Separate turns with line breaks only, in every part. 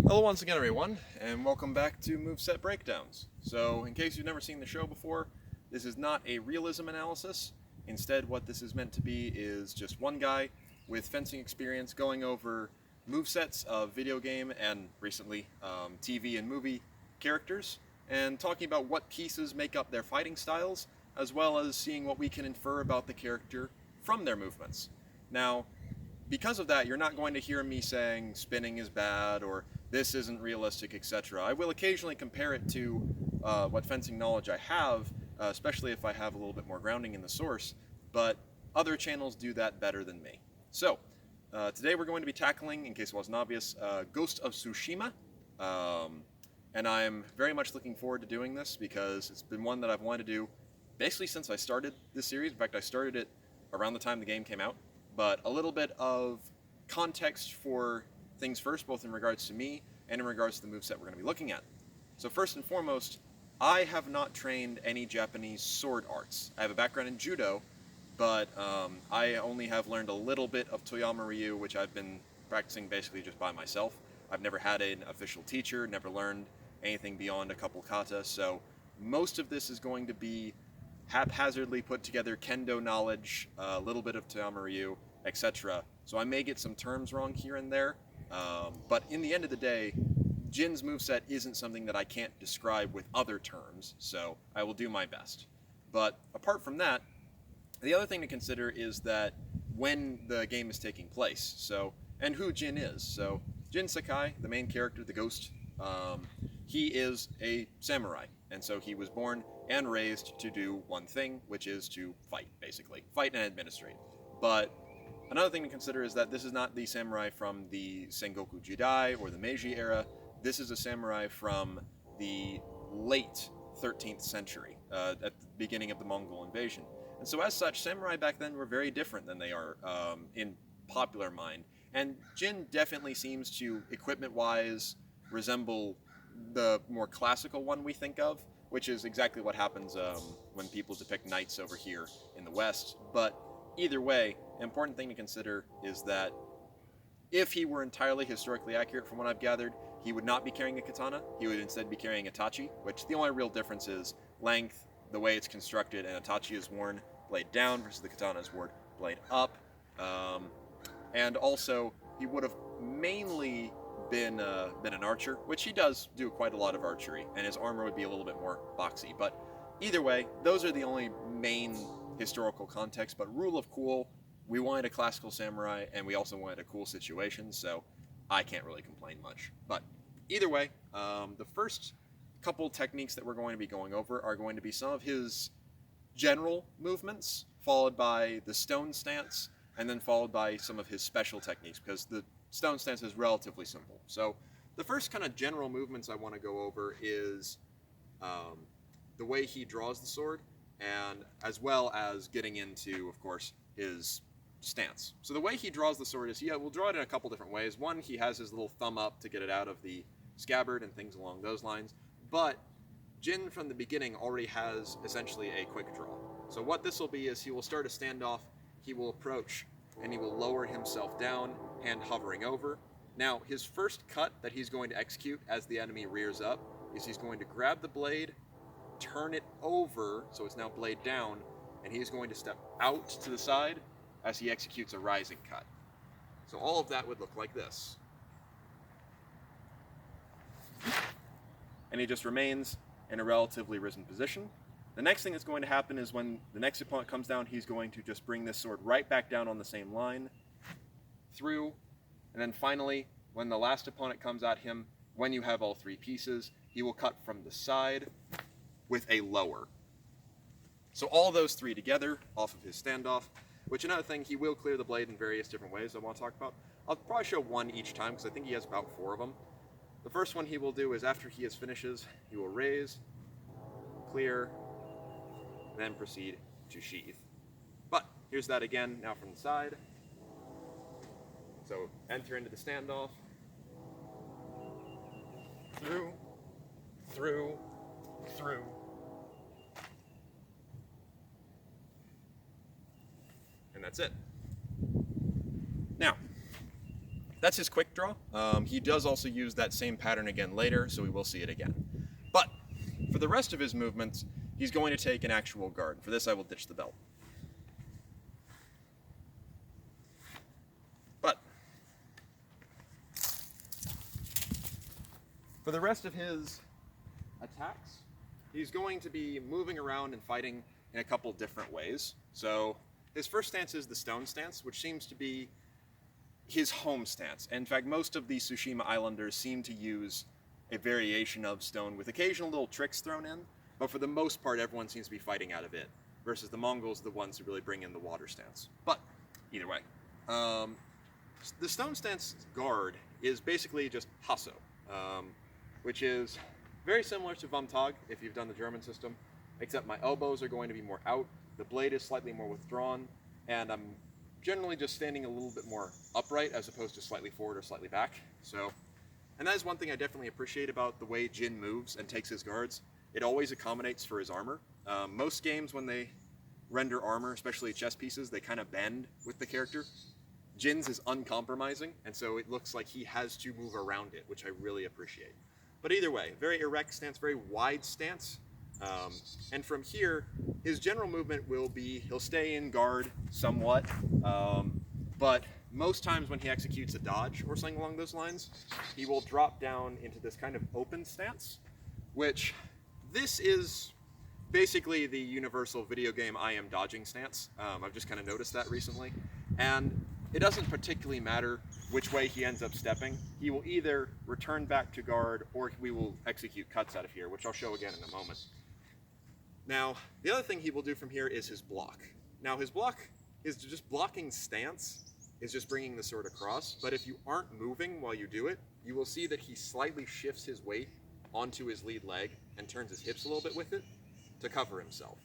Hello once again everyone, and welcome back to Moveset Breakdowns. So, in case you've never seen the show before, this is not a realism analysis. Instead, what this is meant to be is just one guy with fencing experience going over movesets of video game and recently TV and movie characters, and talking about what pieces make up their fighting styles, as well as seeing what we can infer about the character from their movements. Now, because of that, you're not going to hear me saying spinning is bad or this isn't realistic, etc. I will occasionally compare it to what fencing knowledge I have, especially if I have a little bit more grounding in the source, but other channels do that better than me. So, today we're going to be tackling, in case it wasn't obvious, Ghost of Tsushima. And I'm very much looking forward to doing this because it's been one that I've wanted to do basically since I started this series. In fact, I started it around the time the game came out. But a little bit of context for things first, both in regards to me and in regards to the moveset we're going to be looking at. So first and foremost, I have not trained any Japanese sword arts. I have a background in judo, but I only have learned a little bit of Toyama Ryu, which I've been practicing basically just by myself. I've never had an official teacher, never learned anything beyond a couple kata, so most of this is going to be haphazardly put together kendo knowledge, a little bit of Toyama Ryu, etc. So I may get some terms wrong here and there, but in the end of the day, Jin's moveset isn't something that I can't describe with other terms, so I will do my best. But apart from that, the other thing to consider is that when the game is taking place, and who Jin is. So Jin Sakai, the main character, the ghost, he is a samurai, and so he was born and raised to do one thing, which is to fight, basically. Fight and administrate. But another thing to consider is that this is not the samurai from the Sengoku Jidai or the Meiji era. This is a samurai from the late 13th century, at the beginning of the Mongol invasion. And so as such, samurai back then were very different than they are in popular mind. And Jin definitely seems to, equipment-wise, resemble the more classical one we think of, which is exactly what happens when people depict knights over here in the West. But either way, an important thing to consider is that if he were entirely historically accurate from what I've gathered, he would not be carrying a katana. He would instead be carrying a tachi, which the only real difference is length, the way it's constructed, and a tachi is worn blade down versus the katana is worn blade up. And also, he would have mainly been an archer, which he does do quite a lot of archery, and his armor would be a little bit more boxy. But either way, those are the only main historical context. But rule of cool, we wanted a classical samurai, and we also wanted a cool situation, so I can't really complain much. But either way, the first couple techniques that we're going to be going over are going to be some of his general movements, followed by the stone stance, and then followed by some of his special techniques, because the stone stance is relatively simple. So the first kind of general movements I want to go over is the way he draws the sword, and as well as getting into, of course, his stance. So the way he draws the sword is, we'll draw it in a couple different ways. One, he has his little thumb up to get it out of the scabbard and things along those lines. But Jin, from the beginning, already has essentially a quick draw. So what this will be is he will start a standoff, he will approach, and he will lower himself down, hand hovering over. Now, his first cut that he's going to execute as the enemy rears up is he's going to grab the blade, turn it over, so it's now blade down, and he's going to step out to the side as he executes a rising cut. So all of that would look like this. And he just remains in a relatively risen position. The next thing that's going to happen is when the next opponent comes down, he's going to just bring this sword right back down on the same line, through, and then finally, when the last opponent comes at him, when you have all three pieces, he will cut from the side with a lower. So all those three together, off of his standoff, which another thing, he will clear the blade in various different ways I want to talk about. I'll probably show one each time, because I think he has about 4 of them. The first one he will do is after he finishes, he will raise, clear, then proceed to sheath. But here's that again, now from the side. So enter into the standoff, through, through, through. And that's it. Now, that's his quick draw. He does also use that same pattern again later, so we will see it again. But for the rest of his movements, he's going to take an actual guard. For this, I will ditch the belt. But for the rest of his attacks, he's going to be moving around and fighting in a couple different ways. So his first stance is the stone stance, which seems to be his home stance. In fact, most of the Tsushima Islanders seem to use a variation of stone with occasional little tricks thrown in, but for the most part, everyone seems to be fighting out of it, versus the Mongols, the ones who really bring in the water stance. But either way, the stone stance guard is basically just Hasso, which is very similar to Vamtag if you've done the German system, except my elbows are going to be more out, the blade is slightly more withdrawn, and I'm generally just standing a little bit more upright as opposed to slightly forward or slightly back. And that is one thing I definitely appreciate about the way Jin moves and takes his guards. It always accommodates for his armor. Most games when they render armor, especially chess pieces, they kind of bend with the character. Jin's is uncompromising, and so it looks like he has to move around it, which I really appreciate. But either way, very erect stance, very wide stance. And from here, his general movement will be, he'll stay in guard somewhat, but most times when he executes a dodge or something along those lines, he will drop down into this kind of open stance, which this is basically the universal video game I am dodging stance. I've just kind of noticed that recently. And it doesn't particularly matter which way he ends up stepping. He will either return back to guard or we will execute cuts out of here, which I'll show again in a moment. Now, the other thing he will do from here is his block. Now, his block is just blocking stance, is just bringing the sword across, but if you aren't moving while you do it, you will see that he slightly shifts his weight onto his lead leg and turns his hips a little bit with it to cover himself.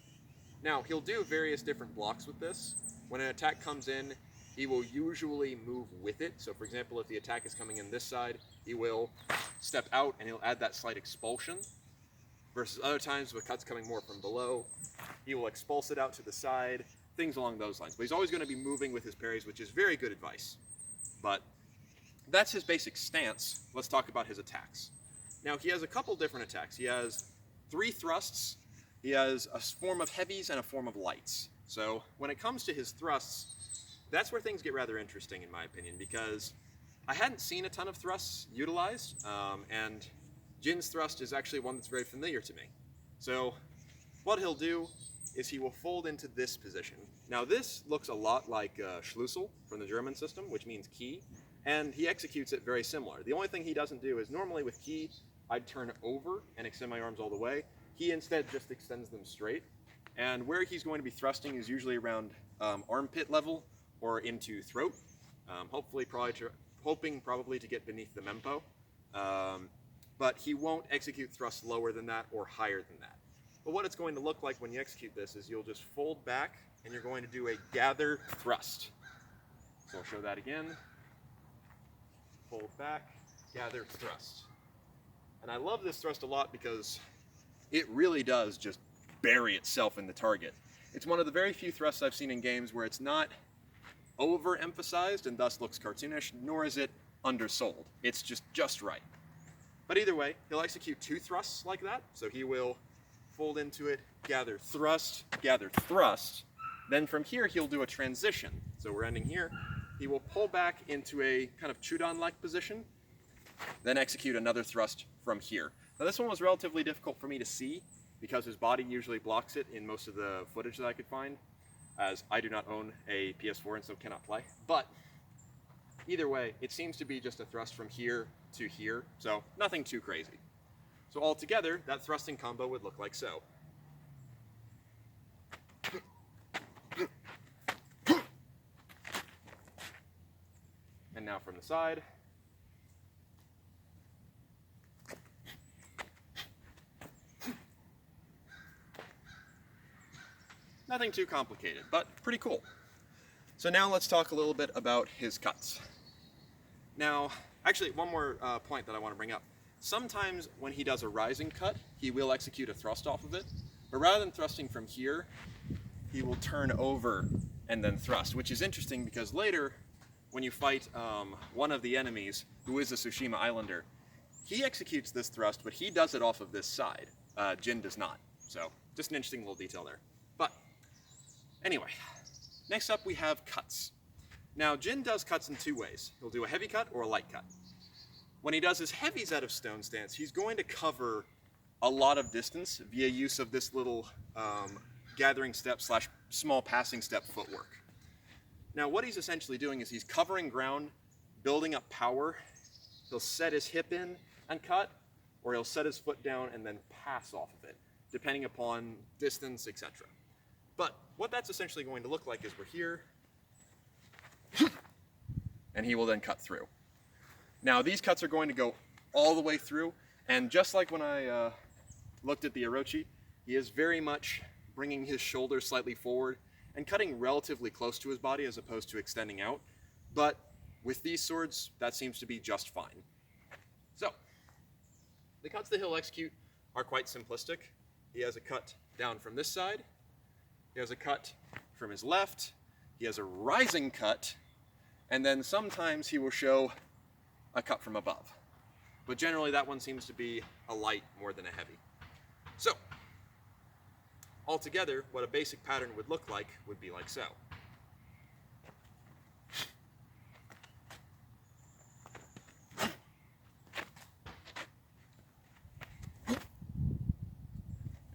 Now, he'll do various different blocks with this. When an attack comes in, he will usually move with it. So for example, if the attack is coming in this side, he will step out and he'll add that slight expulsion. Versus other times with cuts coming more from below, he will expulse it out to the side, things along those lines. But he's always going to be moving with his parries, which is very good advice. But that's his basic stance. Let's talk about his attacks. Now, he has a couple different attacks. He has 3 thrusts, he has a form of heavies and a form of lights. So when it comes to his thrusts, that's where things get rather interesting in my opinion, because I hadn't seen a ton of thrusts utilized, and Jin's thrust is actually one that's very familiar to me. So what he'll do is he will fold into this position. Now this looks a lot like Schlüssel from the German system, which means key, and he executes it very similar. The only thing he doesn't do is normally with key, I'd turn over and extend my arms all the way. He instead just extends them straight. And where he's going to be thrusting is usually around armpit level or into throat. Hoping probably to get beneath the mempo. But he won't execute thrusts lower than that or higher than that. But what it's going to look like when you execute this is you'll just fold back and you're going to do a gather thrust. So I'll show that again. Fold back, gather thrust. And I love this thrust a lot because it really does just bury itself in the target. It's one of the very few thrusts I've seen in games where it's not overemphasized and thus looks cartoonish, nor is it undersold. It's just right. But either way, he'll execute 2 thrusts like that. So he will fold into it, gather thrust, then from here he'll do a transition. So we're ending here. He will pull back into a kind of Chudan-like position, then execute another thrust from here. Now this one was relatively difficult for me to see because his body usually blocks it in most of the footage that I could find, as I do not own a PS4 and so cannot play. But either way, it seems to be just a thrust from here to here, so nothing too crazy. So altogether, that thrusting combo would look like so. And now from the side. Nothing too complicated, but pretty cool. So now let's talk a little bit about his cuts. Now, actually, one more point that I want to bring up. Sometimes when he does a rising cut, he will execute a thrust off of it, but rather than thrusting from here, he will turn over and then thrust, which is interesting because later, when you fight one of the enemies, who is a Tsushima Islander, he executes this thrust, but he does it off of this side. Jin does not. So, just an interesting little detail there. But, anyway, next up we have cuts. Now, Jin does cuts in two ways. He'll do a heavy cut or a light cut. When he does his heavies out of stone stance, he's going to cover a lot of distance via use of this little gathering step slash small passing step footwork. Now, what he's essentially doing is he's covering ground, building up power. He'll set his hip in and cut, or he'll set his foot down and then pass off of it, depending upon distance, etc. But what that's essentially going to look like is we're here, and he will then cut through. Now, these cuts are going to go all the way through, and just like when I looked at the Orochi, he is very much bringing his shoulders slightly forward and cutting relatively close to his body as opposed to extending out. But with these swords, that seems to be just fine. So, the cuts that he'll execute are quite simplistic. He has a cut down from this side, he has a cut from his left, he has a rising cut, and then sometimes he will show a cut from above. But generally that one seems to be a light more than a heavy. So, altogether, what a basic pattern would look like would be like so.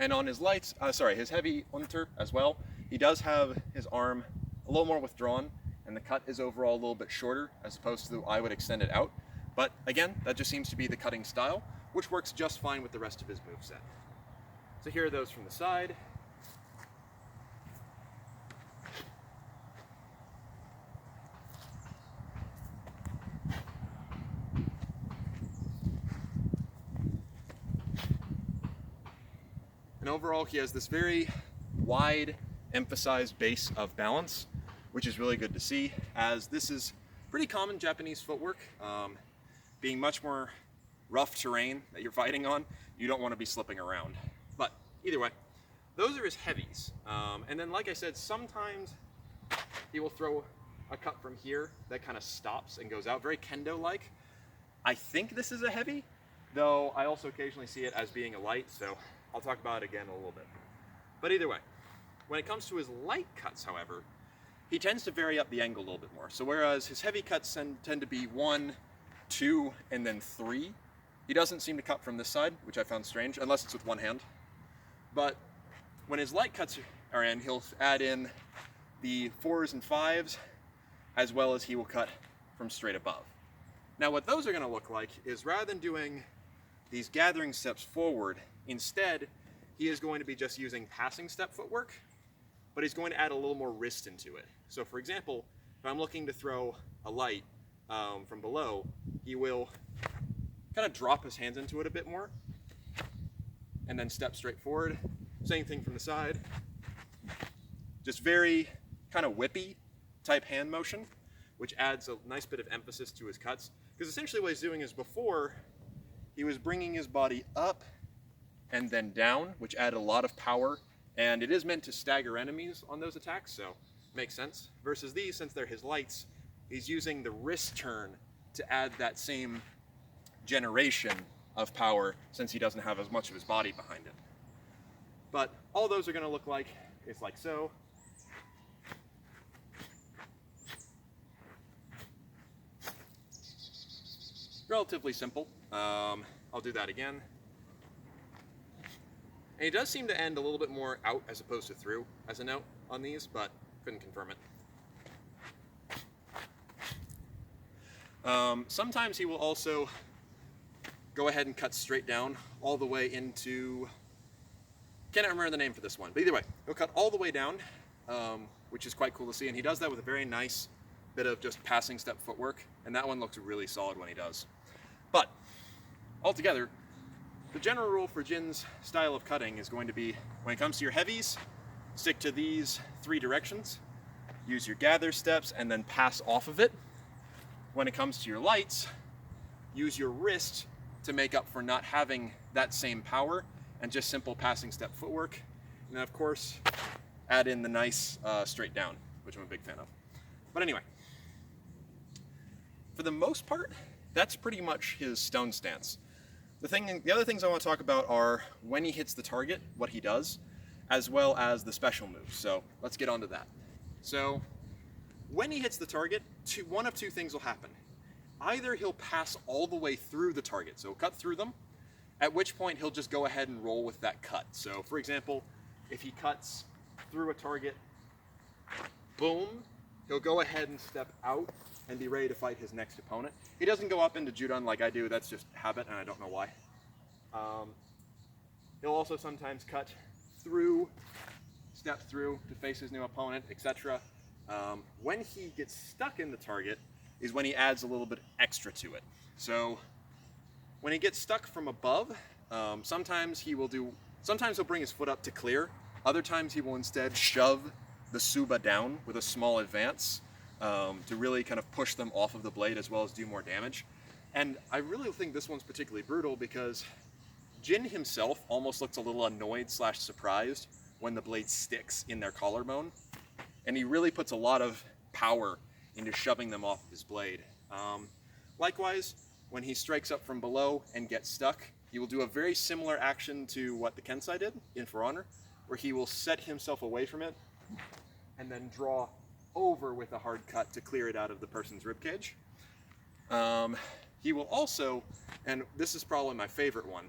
And on his lights, his heavy unter as well, he does have his arm a little more withdrawn, and the cut is overall a little bit shorter as opposed to I would extend it out. But again, that just seems to be the cutting style, which works just fine with the rest of his moveset. So here are those from the side. And overall, he has this very wide, emphasized base of balance, which is really good to see, as this is pretty common Japanese footwork. Being much more rough terrain that you're fighting on, you don't want to be slipping around. But either way, those are his heavies. And then, like I said, sometimes he will throw a cut from here that kind of stops and goes out, very kendo-like. I think this is a heavy, though I also occasionally see it as being a light, so I'll talk about it again in a little bit. But either way, when it comes to his light cuts, however, he tends to vary up the angle a little bit more. So whereas his heavy cuts tend to be 1, 2, and then 3, he doesn't seem to cut from this side, which I found strange, unless it's with one hand. But when his light cuts are in, he'll add in the 4s and 5s, as well as he will cut from straight above. Now what those are going to look like is, rather than doing these gathering steps forward, instead he is going to be just using passing step footwork, but he's going to add a little more wrist into it. So for example, if I'm looking to throw a light from below, he will kind of drop his hands into it a bit more, and then step straight forward. Same thing from the side. Just very kind of whippy type hand motion, which adds a nice bit of emphasis to his cuts. Because essentially what he's doing is, before, he was bringing his body up and then down, which added a lot of power, and it is meant to stagger enemies on those attacks, so makes sense. Versus these, since they're his lights, he's using the wrist turn to add that same generation of power, since he doesn't have as much of his body behind it. But all those are going to look like, it's like so. Relatively simple. I'll do that again. And he does seem to end a little bit more out as opposed to through as a note on these, but couldn't confirm it. Sometimes he will also go ahead and cut straight down all the way into, cannot remember the name for this one, but either way, he'll cut all the way down, which is quite cool to see, and he does that with a very nice bit of just passing step footwork, and that one looks really solid when he does. But altogether, the general rule for Jin's style of cutting is going to be, when it comes to your heavies, stick to these 3 directions, use your gather steps, and then pass off of it. When it comes to your lights, use your wrist to make up for not having that same power, and just simple passing step footwork. And then of course, add in the nice straight down, which I'm a big fan of. But anyway, for the most part, that's pretty much his stone stance. The other things I want to talk about are when he hits the target, what he does, as well as the special moves. So let's get on to that. So when he hits the target, one of two things will happen. Either he'll pass all the way through the target, so cut through them, at which point he'll just go ahead and roll with that cut. So for example, if he cuts through a target, boom, he'll go ahead and step out and be ready to fight his next opponent. He doesn't go up into Judon like I do, that's just habit and I don't know why. He'll also sometimes cut through, step through to face his new opponent, etc. When he gets stuck in the target is when he adds a little bit extra to it. So when he gets stuck from above, sometimes he'll bring his foot up to clear. Other times he will instead shove the Tsuba down with a small advance to really kind of push them off of the blade as well as do more damage. And I really think this one's particularly brutal because Jin himself almost looks a little annoyed / surprised when the blade sticks in their collarbone. And he really puts a lot of power into shoving them off his blade. Likewise, when he strikes up from below and gets stuck, he will do a very similar action to what the Kensai did in For Honor, where he will set himself away from it and then draw over with a hard cut to clear it out of the person's ribcage. He will also, and this is probably my favorite one,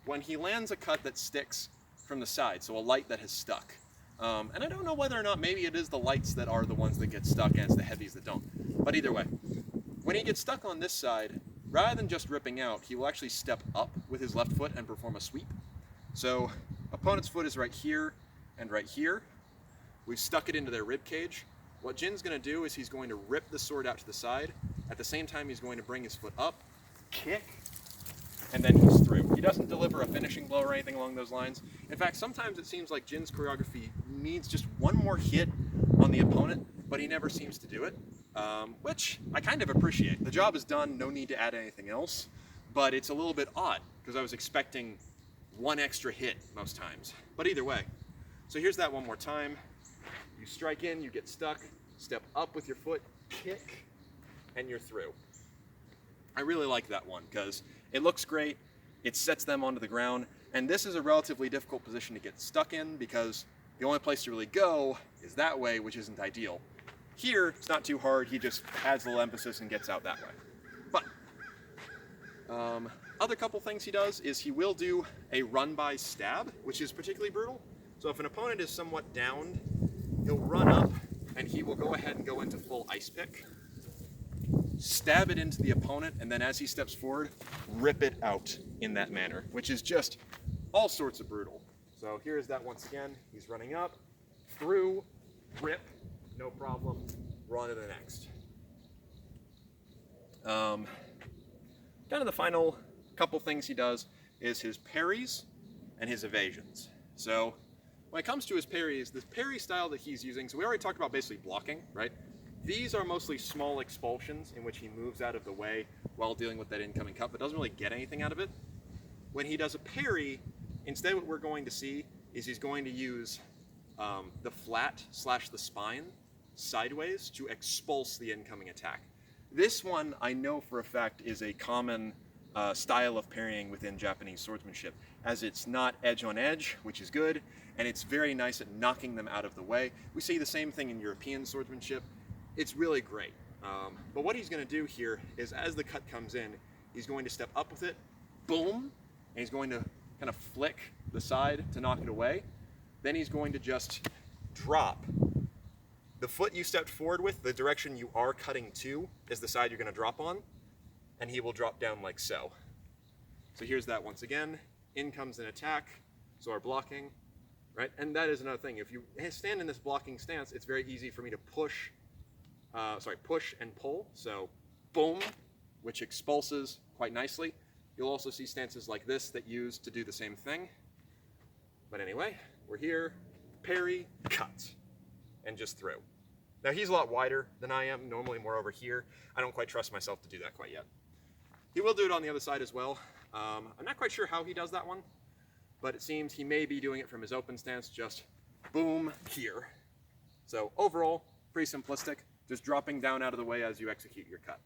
when he lands a cut that sticks from the side, so a light that has stuck. And I don't know whether or not maybe it is the lights that are the ones that get stuck and it's the heavies that don't. But either way, when he gets stuck on this side, rather than just ripping out, he will actually step up with his left foot and perform a sweep. So opponent's foot is right here and right here. We've stuck it into their rib cage. What Jin's going to do is he's going to rip the sword out to the side. At the same time, he's going to bring his foot up, kick, and then he's through. He doesn't deliver a finishing blow or anything along those lines. In fact, sometimes it seems like Jin's choreography needs just one more hit on the opponent, but he never seems to do it, which I kind of appreciate. The job is done, no need to add anything else, but it's a little bit odd because I was expecting one extra hit most times. But either way, so here's that one more time. You strike in, you get stuck, step up with your foot, kick, and you're through. I really like that one because it looks great, it sets them onto the ground, and this is a relatively difficult position to get stuck in because the only place to really go is that way, which isn't ideal. Here, it's not too hard, he just adds a little emphasis and gets out that way. But, other couple things he does is he will do a run-by stab, which is particularly brutal. So if an opponent is somewhat downed, he'll run up and he will go ahead and go into full ice pick, stab it into the opponent, and then as he steps forward, rip it out in that manner, which is just all sorts of brutal. So here's that once again. He's running up, through, rip, no problem, run to the next. Kind of the final couple things he does is his parries and his evasions. So when it comes to his parries, the parry style that he's using, so we already talked about basically blocking, right? These are mostly small expulsions in which he moves out of the way while dealing with that incoming cut, but doesn't really get anything out of it. When he does a parry, instead what we're going to see is he's going to use the flat / the spine sideways to expulse the incoming attack. This one I know for a fact is a common style of parrying within Japanese swordsmanship, as it's not edge on edge, which is good, and it's very nice at knocking them out of the way. We see the same thing in European swordsmanship. It's really great. But what he's going to do here is as the cut comes in, he's going to step up with it, boom, and he's going to kind of flick the side to knock it away. Then he's going to just drop. The foot you stepped forward with, the direction you are cutting to, is the side you're going to drop on, and he will drop down like so. So here's that once again. In comes an attack, so our blocking, right? And that is another thing. If you stand in this blocking stance, it's very easy for me to push and pull. So boom, which expulses quite nicely. You'll also see stances like this that use to do the same thing. But anyway, we're here, parry, cut, and just through. Now he's a lot wider than I am, normally more over here. I don't quite trust myself to do that quite yet. He will do it on the other side as well. I'm not quite sure how he does that one, but it seems he may be doing it from his open stance, just boom, here. So overall, pretty simplistic, just dropping down out of the way as you execute your cut.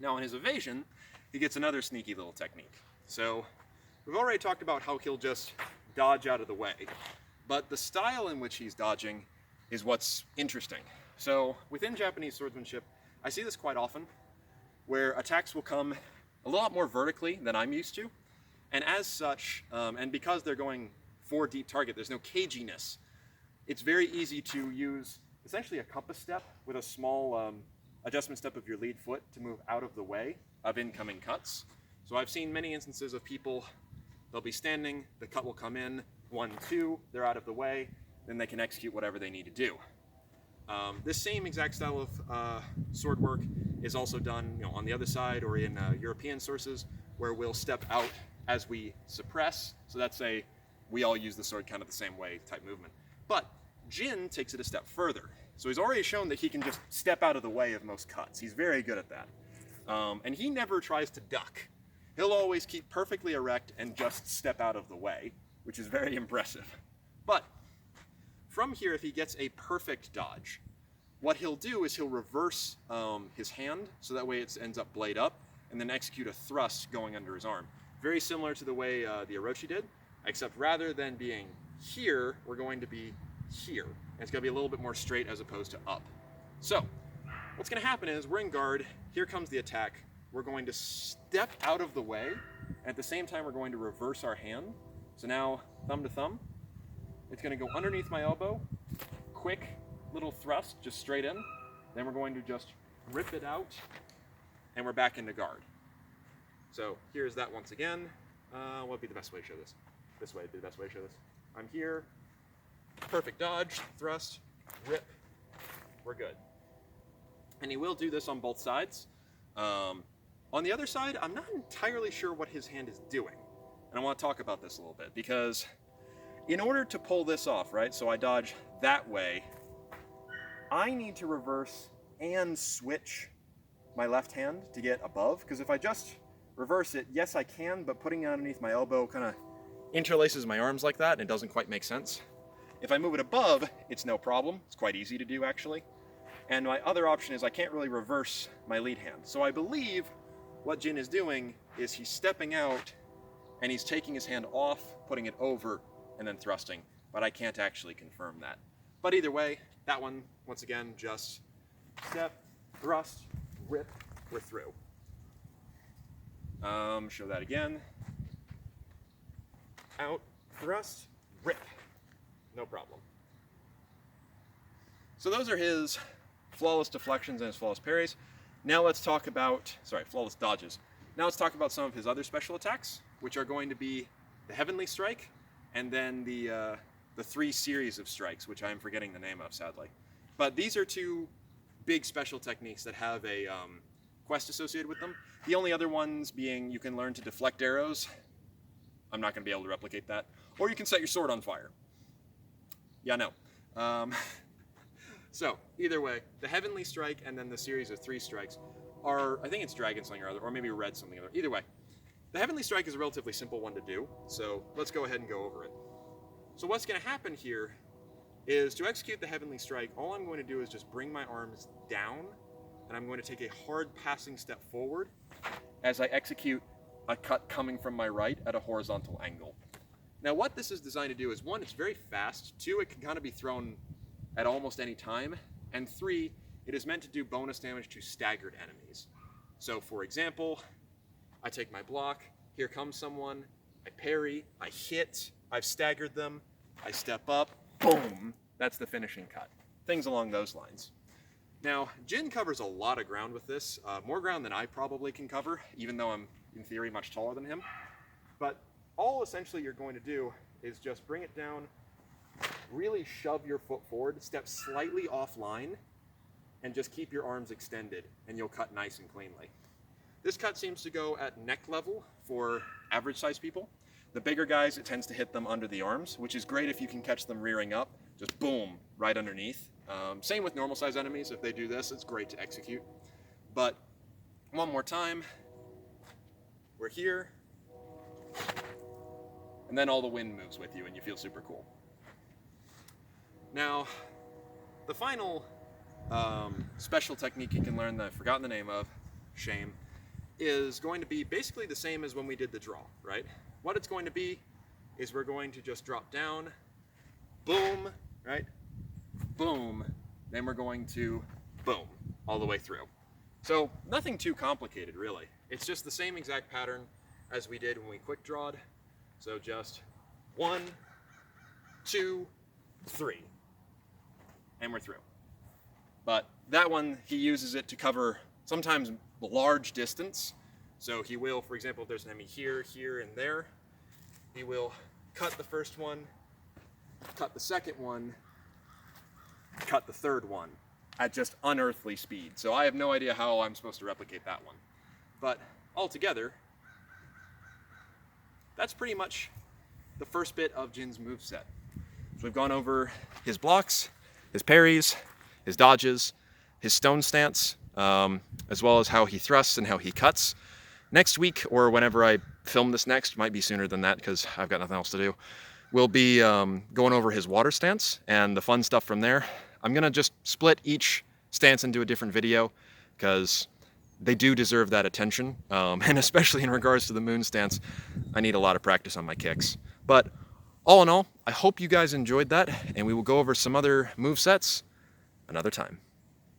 Now on his evasion, he gets another sneaky little technique. So we've already talked about how he'll just dodge out of the way, but the style in which he's dodging is what's interesting. So within Japanese swordsmanship, I see this quite often, where attacks will come a lot more vertically than I'm used to, and as such, and because they're going for deep target, there's no caginess. It's very easy to use essentially a compass step with a small adjustment step of your lead foot to move out of the way of incoming cuts. So I've seen many instances of people, they'll be standing, the cut will come in, 1, 2, they're out of the way, then they can execute whatever they need to do. This same exact style of sword work is also done, on the other side or in European sources, where we'll step out as we suppress. So that's a we all use the sword kind of the same way type movement. But Jin takes it a step further. So he's already shown that he can just step out of the way of most cuts. He's very good at that. And he never tries to duck. He'll always keep perfectly erect and just step out of the way, which is very impressive. But from here, if he gets a perfect dodge, what he'll do is he'll reverse his hand, so that way it ends up blade up, and then execute a thrust going under his arm. Very similar to the way the Orochi did, except rather than being here, we're going to be here. And it's going to be a little bit more straight as opposed to up. So, what's going to happen is we're in guard, here comes the attack, we're going to step out of the way, and at the same time we're going to reverse our hand. So now, thumb to thumb, it's going to go underneath my elbow, quick little thrust, just straight in, then we're going to just rip it out, and we're back into guard. So here's that once again. What would be the best way to show this? This way would be the best way to show this. I'm here, perfect dodge, thrust, rip, we're good. And he will do this on both sides. On the other side, I'm not entirely sure what his hand is doing. And I want to talk about this a little bit, because in order to pull this off, right, so I dodge that way, I need to reverse and switch my left hand to get above, because if I just reverse it, yes I can, but putting it underneath my elbow kind of interlaces my arms like that, and it doesn't quite make sense. If I move it above, it's no problem. It's quite easy to do, actually. And my other option is I can't really reverse my lead hand. So I believe what Jin is doing is he's stepping out, and he's taking his hand off, putting it over, and then thrusting, but I can't actually confirm that. But either way, that one, once again, just step, thrust, rip, we're through. Show that again. Out, thrust, rip. No problem. So those are his flawless deflections and his flawless parries. Now let's talk about, flawless dodges. Now let's talk about some of his other special attacks, which are going to be the Heavenly Strike, and then the 3 series of strikes, which I'm forgetting the name of, sadly. But these are 2 big special techniques that have a quest associated with them. The only other ones being you can learn to deflect arrows. I'm not going to be able to replicate that. Or you can set your sword on fire. Yeah, no. So, either way, the Heavenly Strike and then the series of 3 strikes are, I think it's Dragon Sling or other, or maybe Red something or other. Either way, the Heavenly Strike is a relatively simple one to do, so let's go ahead and go over it. So what's going to happen here is to execute the Heavenly Strike, all I'm going to do is just bring my arms down, and I'm going to take a hard passing step forward as I execute a cut coming from my right at a horizontal angle. Now what this is designed to do is, 1, it's very fast, 2, it can kind of be thrown at almost any time, and 3, it is meant to do bonus damage to staggered enemies. So for example, I take my block, here comes someone, I parry, I hit, I've staggered them, I step up, boom, that's the finishing cut. Things along those lines. Now, Jin covers a lot of ground with this, more ground than I probably can cover, even though I'm, in theory, much taller than him. But all essentially you're going to do is just bring it down, really shove your foot forward, step slightly offline, and just keep your arms extended, and you'll cut nice and cleanly. This cut seems to go at neck level for average-sized people. The bigger guys, it tends to hit them under the arms, which is great if you can catch them rearing up, just boom, right underneath. Same with normal-sized enemies. If they do this, it's great to execute. But one more time, we're here, and then all the wind moves with you, and you feel super cool. Now, the final special technique you can learn that I've forgotten the name of, shame, is going to be basically the same as when we did the draw, right? What it's going to be is we're going to just drop down, boom, right? Boom. Then we're going to boom all the way through. So nothing too complicated, really. It's just the same exact pattern as we did when we quick drawed. So just 1, 2, 3, and we're through. But that one, he uses it to cover sometimes large distance. So he will, for example, if there's an enemy here, here, and there, he will cut the first one, cut the second one, cut the third one at just unearthly speed. So I have no idea how I'm supposed to replicate that one. But altogether, that's pretty much the first bit of Jin's moveset. So we've gone over his blocks, his parries, his dodges, his stone stance, as well as how he thrusts and how he cuts. Next week, or whenever I film this next, might be sooner than that because I've got nothing else to do, we'll be going over his water stance and the fun stuff from there. I'm gonna just split each stance into a different video because they do deserve that attention, and especially in regards to the moon stance, I need a lot of practice on my kicks. But all in all, I hope you guys enjoyed that, and we will go over some other movesets another time.